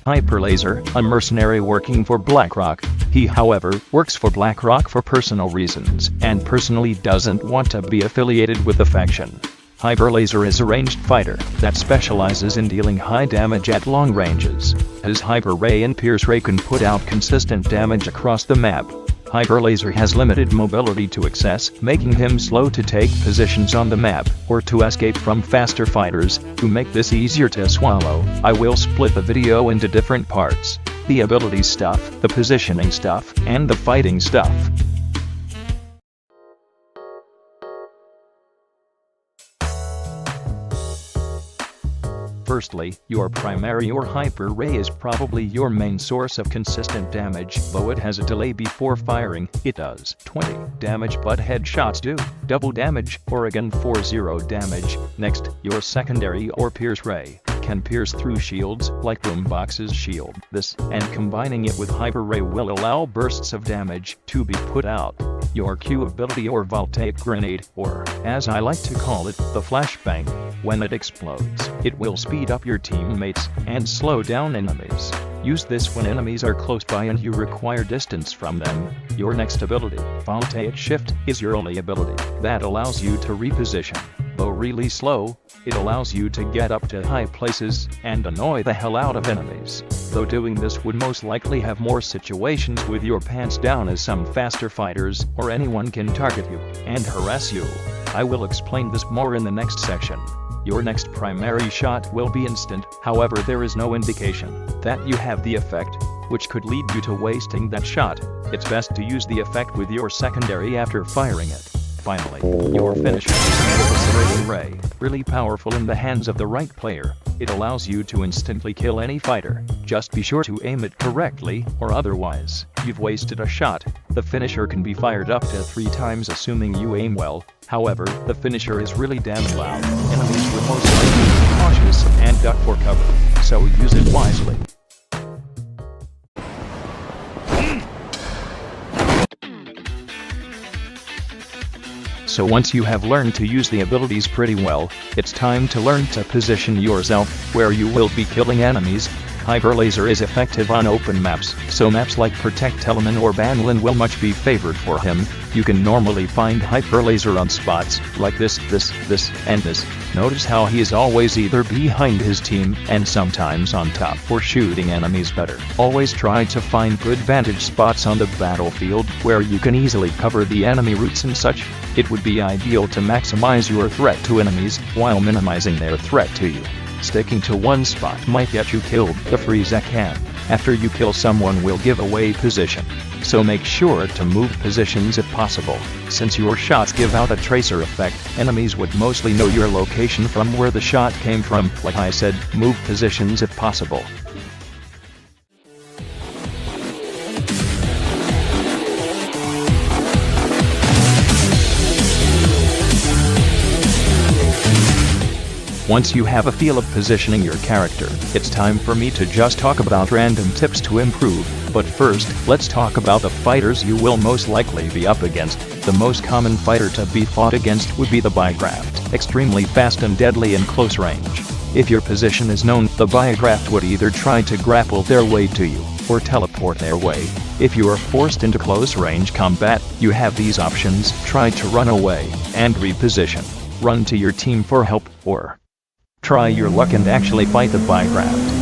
Hyperlaser, a mercenary working for BlackRock. He, however, works for BlackRock for personal reasons, and personally doesn't want to be affiliated with the faction. Hyperlaser is a ranged fighter that specializes in dealing high damage at long ranges. His Hyper Ray and Pierce Ray can put out consistent damage across the map. Hyperlaser has limited mobility to access, making him slow to take positions on the map, or to escape from faster fighters. To make this easier to swallow, I will split the video into different parts: the ability stuff, the positioning stuff, and the fighting stuff. Firstly, your primary or Hyper Ray is probably your main source of consistent damage. Though it has a delay before firing, it does 20 damage, but headshots do double damage, or again 40 damage. Next, your secondary or Pierce Ray can pierce through shields, like Boombox's shield. This, and combining it with Hyper Ray, will allow bursts of damage to be put out. Your Q ability or Voltaic Grenade, or, as I like to call it, the Flashbang. When it explodes, it will speed up your teammates and slow down enemies. Use this when enemies are close by and you require distance from them. Your next ability, Voltaic Shift, is your only ability that allows you to reposition. Though really slow, it allows you to get up to high places and annoy the hell out of enemies. Though doing this would most likely have more situations with your pants down, as some faster fighters or anyone can target you and harass you. I will explain this more in the next section. Your next primary shot will be instant, however there is no indication that you have the effect, which could lead you to wasting that shot. It's best to use the effect with your secondary after firing it. Finally, your finisher is an eviscerating ray, really powerful in the hands of the right player. It allows you to instantly kill any fighter. Just be sure to aim it correctly, or otherwise, you've wasted a shot. The finisher can be fired up to 3 times assuming you aim well. However, the finisher is really damn loud. Enemies will most likely be cautious and duck for cover, so use it wisely. So once you have learned to use the abilities pretty well, it's time to learn to position yourself where you will be killing enemies. Hyperlaser is effective on open maps, so maps like Protect Element or Banland will much be favored for him. You can normally find Hyperlaser on spots like this, and this. Notice how he is always either behind his team and sometimes on top for shooting enemies better. Always try to find good vantage spots on the battlefield where you can easily cover the enemy routes and such. It would be ideal to maximize your threat to enemies while minimizing their threat to you. Sticking to one spot might get you killed. The freeze can, after you kill someone, will give away position. So make sure to move positions if possible. Since your shots give out a tracer effect, enemies would mostly know your location from where the shot came from. Like I said, move positions if possible. Once you have a feel of positioning your character, it's time for me to just talk about random tips to improve. But first, let's talk about the fighters you will most likely be up against. The most common fighter to be fought against would be the Bigraft, extremely fast and deadly in close range. If your position is known, the Bigraft would either try to grapple their way to you, or teleport their way. If you are forced into close range combat, you have these options: try to run away, and reposition. Run to your team for help, or try your luck and actually fight the Bigraft.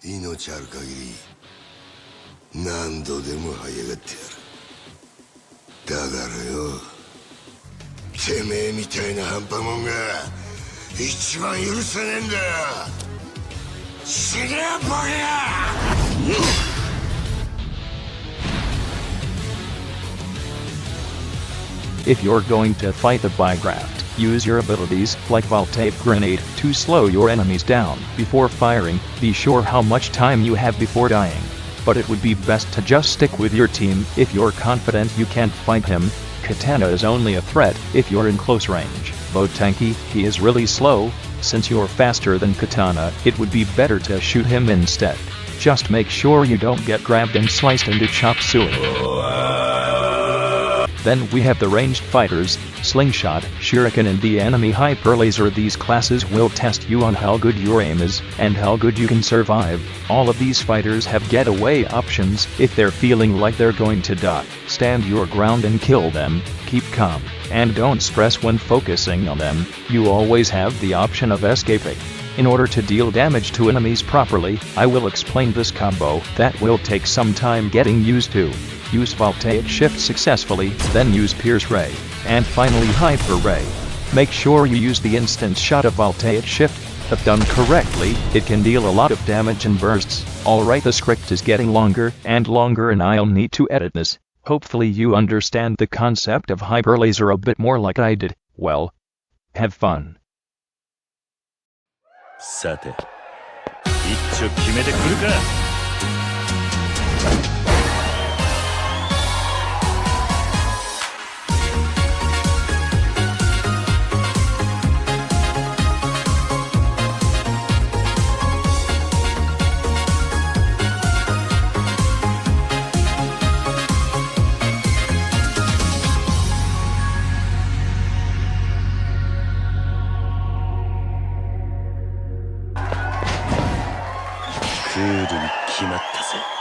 命ある限り何度でも這い上がってやる。だからよ、てめえみたいな半端もんが一番許せねえんだよ。死ねボケや If you're going to fight the Bygraft, use your abilities, like Voltaic Grenade, to slow your enemies down before firing. Be sure how much time you have before dying. But it would be best to just stick with your team if you're confident you can't fight him. Katana is only a threat if you're in close range. Though tanky, he is really slow. Since you're faster than Katana, it would be better to shoot him instead. Just make sure you don't get grabbed and sliced into chop suey. Then we have the ranged fighters, Slingshot, Shuriken and the enemy Hyperlaser. These classes will test you on how good your aim is, and how good you can survive. All of these fighters have getaway options. If they're feeling like they're going to die, stand your ground and kill them. Keep calm, and don't stress when focusing on them. You always have the option of escaping. In order to deal damage to enemies properly, I will explain this combo that will take some time getting used to. Use Voltaic Shift successfully, then use Pierce Ray, and finally Hyper Ray. Make sure you use the instant shot of Voltaic Shift. If done correctly, it can deal a lot of damage in bursts. Alright, the script is getting longer and longer and I'll need to edit this. Hopefully you understand the concept of Hyperlaser a bit more like I did. Well, have fun. さて、一丁決めてくるか。クールに決まったぜ。